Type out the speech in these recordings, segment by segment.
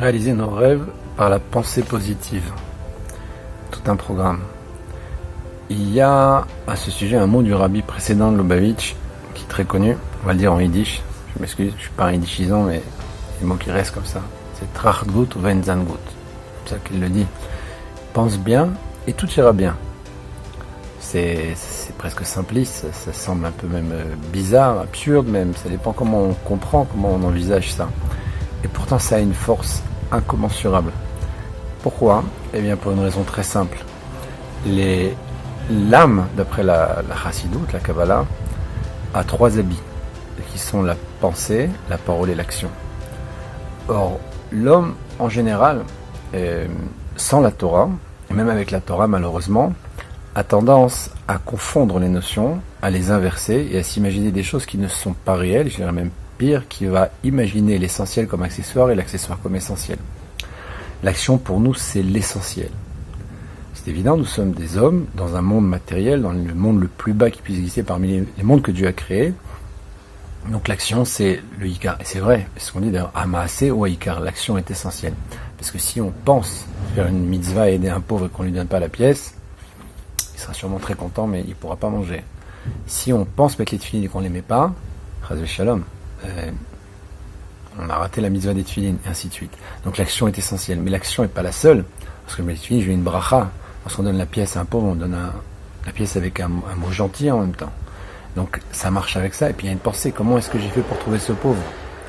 Réaliser nos rêves par la pensée positive. Tout un programme. Il y a à ce sujet un mot du rabbi précédent de Lubavitch, qui est très connu, on va le dire en yiddish. Je m'excuse, je suis pas un yiddishisant, mais les mots qui restent comme ça. C'est Trachgut ou Venzangut. C'est ça qu'il le dit. Pense bien et tout ira bien. C'est presque simpliste, ça semble un peu même bizarre, absurde même. Ça dépend comment on comprend, comment on envisage ça. Et pourtant, ça a une force incommensurable. Pourquoi ? Eh bien, pour une raison très simple. L'âme, d'après la Chassidoute, la Kabbalah, a 3 habits, qui sont la pensée, la parole et l'action. Or, l'homme, en général, sans la Torah, et même avec la Torah, malheureusement, a tendance à confondre les notions, à les inverser et à s'imaginer des choses qui ne sont pas réelles, je dirais même pire, qui va imaginer l'essentiel comme accessoire et l'accessoire comme essentiel. L'action, pour nous, c'est l'essentiel. C'est évident, nous sommes des hommes dans un monde matériel, dans le monde le plus bas qui puisse exister parmi les mondes que Dieu a créés. Donc l'action, c'est le Ikar. Et c'est vrai, c'est ce qu'on dit d'ailleurs, Amaasé ou Ikar, l'action est essentielle. Parce que si on pense faire une mitzvah et aider un pauvre et qu'on ne lui donne pas la pièce, il sera sûrement très content, mais il ne pourra pas manger. Si on pense mettre les tefilines et qu'on ne les met pas, Chaz v'shalom, on a raté la mitzvah des tefilines, et ainsi de suite. Donc l'action est essentielle, mais l'action n'est pas la seule, parce que les tefilines, je veux une bracha. Lorsqu'on donne la pièce à un pauvre, on donne la pièce avec un mot gentil en même temps. Donc ça marche avec ça, et puis il y a une pensée, comment est-ce que j'ai fait pour trouver ce pauvre ?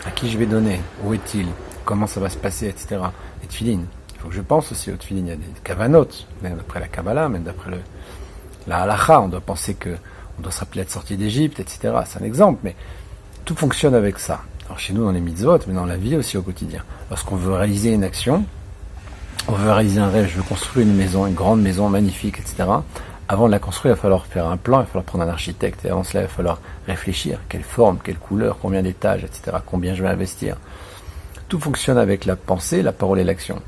À qui je vais donner ? Où est-il ? Comment ça va se passer, etc. Les tefilines. Il faut que je pense aussi aux tefilines, il y a des kavanot, même d'après la Kabbalah, même d'après la halacha, on doit penser on doit se rappeler être sorti d'Égypte, etc. C'est un exemple, mais tout fonctionne avec ça. Alors chez nous, dans les mitzvot, mais dans la vie aussi au quotidien. Lorsqu'on veut réaliser une action, on veut réaliser un rêve, je veux construire une maison, une grande maison magnifique, etc. Avant de la construire, il va falloir faire un plan, il va falloir prendre un architecte, et avant cela, il va falloir réfléchir, quelle forme, quelle couleur, combien d'étages, etc., combien je vais investir. Tout fonctionne avec la pensée, la parole et l'action.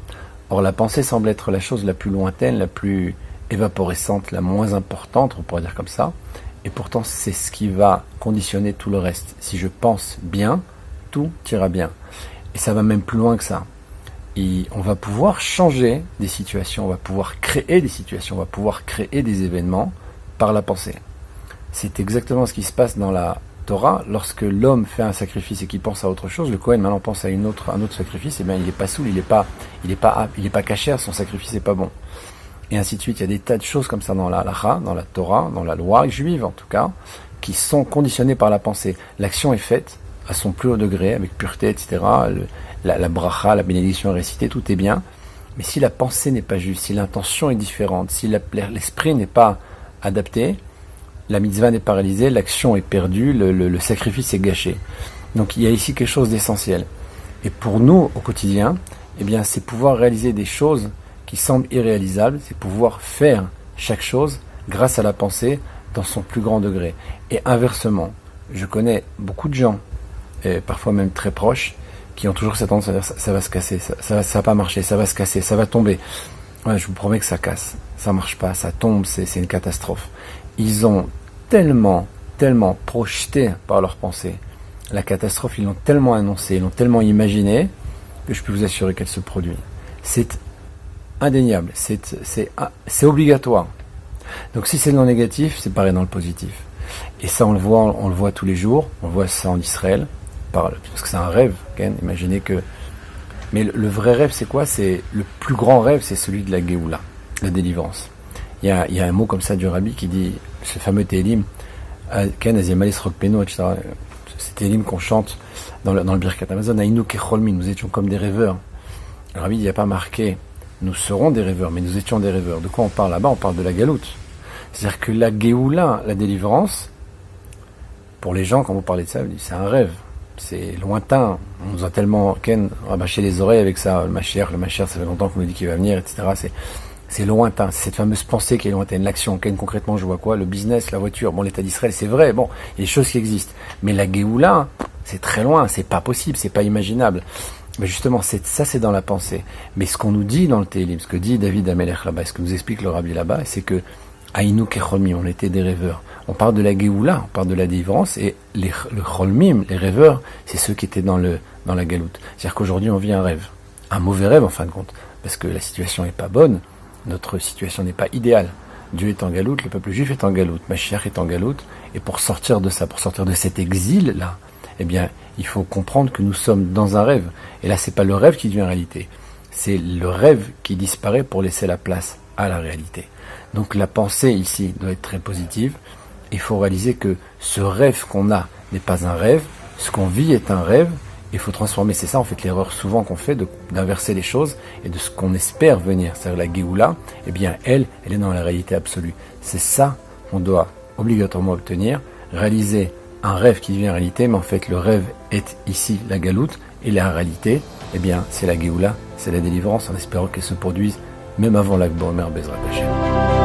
Or, la pensée semble être la chose la plus lointaine, la plus évaporescente, la moins importante, on pourrait dire comme ça, et pourtant c'est ce qui va conditionner tout le reste. Si je pense bien, tout ira bien. Et ça va même plus loin que ça. Et on va pouvoir changer des situations, on va pouvoir créer des situations, on va pouvoir créer des événements par la pensée. C'est exactement ce qui se passe dans la Torah. Lorsque l'homme fait un sacrifice et qu'il pense à autre chose, le Kohen maintenant pense à un autre sacrifice, et bien il n'est pas saoul, il n'est pas cachère, son sacrifice n'est pas bon. Et ainsi de suite. Il y a des tas de choses comme ça dans la halacha, dans la Torah, dans la loi juive en tout cas, qui sont conditionnées par la pensée. L'action est faite à son plus haut degré, avec pureté, etc. La bracha, la bénédiction est récitée, tout est bien. Mais si la pensée n'est pas juste, si l'intention est différente, si l'esprit n'est pas adapté, la mitzvah n'est pas réalisée, l'action est perdue, le sacrifice est gâché. Donc il y a ici quelque chose d'essentiel. Et pour nous, au quotidien, eh bien, c'est pouvoir réaliser des choses qui semble irréalisable, c'est pouvoir faire chaque chose grâce à la pensée dans son plus grand degré. Et inversement, je connais beaucoup de gens, et parfois même très proches, qui ont toujours cette tendance à dire ça va se casser, ça va pas marcher, ça va se casser, ça va tomber. Ouais, je vous promets que ça casse, ça marche pas, ça tombe, c'est une catastrophe. Ils ont tellement projeté par leur pensée la catastrophe, ils l'ont tellement annoncé, ils l'ont tellement imaginé, que je peux vous assurer qu'elle se produit. C'est indéniable, c'est obligatoire. Donc si c'est dans le négatif, c'est pareil dans le positif. Et ça on le voit tous les jours, on voit ça en Israël, parce que c'est un rêve, Ken, imaginez que... Mais le vrai rêve c'est quoi ? C'est le plus grand rêve, c'est celui de la Géoula, la délivrance. Il y a un mot comme ça du Rabbi qui dit, ce fameux Télim, Ken, Aziamalis Rokpeno, etc. C'est Télim qu'on chante dans le Birkat Hamazon, Aïnou Kecholmin, nous étions comme des rêveurs. Le Rabbi, il n'y a pas marqué nous serons des rêveurs, mais nous étions des rêveurs. De quoi on parle là-bas ? On parle de la galoute. C'est-à-dire que la Géoula, la délivrance, pour les gens, quand vous parlez de ça, c'est un rêve. C'est lointain. On nous a tellement, Ken, rabâché les oreilles avec ça. Le Mashiach, ça fait longtemps qu'on nous dit qu'il va venir, etc. C'est lointain. C'est cette fameuse pensée qui est lointaine. L'action, Ken, concrètement, je vois quoi ? Le business, la voiture. Bon, l'État d'Israël, c'est vrai. Bon, il y a des choses qui existent. Mais la Géoula, c'est très loin. C'est pas possible. C'est pas imaginable. Mais justement, ça c'est dans la pensée. Mais ce qu'on nous dit dans le Télim, ce que dit David Amelech là-bas, ce que nous explique le Rabbi là-bas, c'est que Aïnou Kecholmim, on était des rêveurs. On parle de la Géoula, on parle de la délivrance, et le Cholmim, les rêveurs, c'est ceux qui étaient dans la galoute. C'est-à-dire qu'aujourd'hui on vit un rêve. un mauvais rêve en fin de compte, parce que la situation n'est pas bonne, notre situation n'est pas idéale. Dieu est en galoute, le peuple juif est en galoute, Mashiach est en galoute, et pour sortir de ça, pour sortir de cet exil-là, eh bien, il faut comprendre que nous sommes dans un rêve. Et là, c'est pas le rêve qui devient réalité, c'est le rêve qui disparaît pour laisser la place à la réalité. Donc la pensée ici doit être très positive. Il faut réaliser que ce rêve qu'on a n'est pas un rêve, ce qu'on vit est un rêve. Il faut transformer, c'est ça en fait l'erreur souvent qu'on fait d'inverser les choses et de ce qu'on espère venir, c'est-à-dire la Géoula, eh bien elle est dans la réalité absolue. C'est ça qu'on doit obligatoirement obtenir, réaliser un rêve qui devient réalité, mais en fait le rêve est ici la galoute et la réalité, eh bien c'est la Géoula, c'est la délivrance en espérant qu'elle se produise même avant l'Akba Omer Bezrat Hashem.